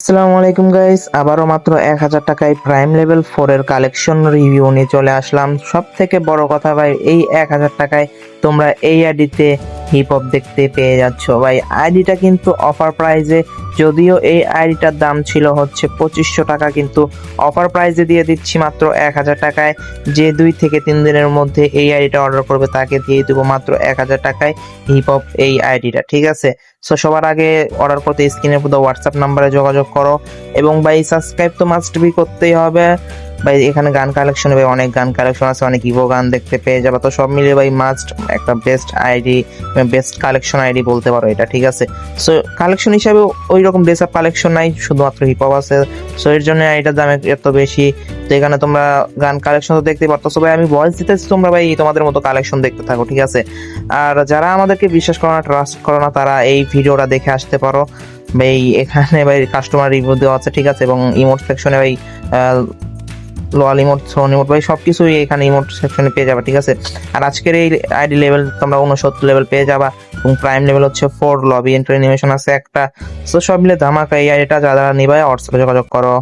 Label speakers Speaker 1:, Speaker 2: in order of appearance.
Speaker 1: আসসালামু আলাইকুম গাইস, আবারও মাত্র 1000 টাকায় প্রাইম লেভেল 4 এর কালেকশন রিভিউ নিয়ে চলে আসলাম। সব থেকে বড় কথা ভাই, এই 1000 টাকায় তোমরা এই আইডিতে হিপ হপ দেখতে পেয়ে যাচ্ছ ভাই। আইডিটা কিন্তু অফার প্রাইজে, যদিও এই আইডিটার দাম ছিল হচ্ছে 2500 টাকা, কিন্তু অফার প্রাইজে দিয়ে দিচ্ছি মাত্র 1000 টাকায়। যে 2 থেকে 3 দিনের মধ্যে এই আইডিটা অর্ডার করবে তাকে দিয়ে দেবো মাত্র 1000 টাকায় হিপ হপ এই আইডিটা, ঠিক আছে? সো সবার আগে অর্ডার করতে স্ক্রিনের উপর হোয়াটসঅ্যাপ নাম্বারে যোগাযোগ করো এবং ভাই সাবস্ক্রাইব তো মাস্ট বি করতেই হবে ভাই। এখানে গান কালেকশন ভাই অনেক গান কালেকশন আছে, অনেক ইভো গান দেখতে পেয়ে যাবে। তো সব মিলিয়ে ভাই মাস্ট একটা best ID, best collection ID বলতে পারো এটা, ঠিক আছে? সো কালেকশন হিসাবে ওই রকম ড্রেস আপ কালেকশন নাই, শুধুমাত্র হিপ হপ আছে। সো এর জন্য আইডিটার দাম এত বেশি। তো এখানে তোমরা গান কালেকশন তো দেখতে পারতো। ভাই আমি ভয়েস দিতেছি, তোমরা ভাই তোমাদের মতো কালেকশন দেখতে থাকো, ঠিক আছে? আর যারা আমাদেরকে বিশ্বাস করো না, ট্রাস্ট করো না, তারা এই ভিডিওটা দেখে আসতে পারো ভাই। এখানে ভাই কাস্টমার রিভিউ দেওয়া আছে, ঠিক আছে? এবং ইমোট সেকশনে ভাই লোয়াল ইমোট, থ্রোন ইমোট ভাই সবকিছুই এখানে ইমোট সেকশনে পেয়ে যাবে, ঠিক আছে? আর আজকের এই আইডি লেভেল তোমরা 69 লেভেল পেয়ে যাবা এবং প্রাইম লেভেল হচ্ছে 4, লবি এন্ট্রি অ্যানিমেশন আছে একটা। সো সব মিলে ধামাকা এই আইডিটা, যারা নিবে হোয়াটসঅ্যাপে যোগাযোগ করো।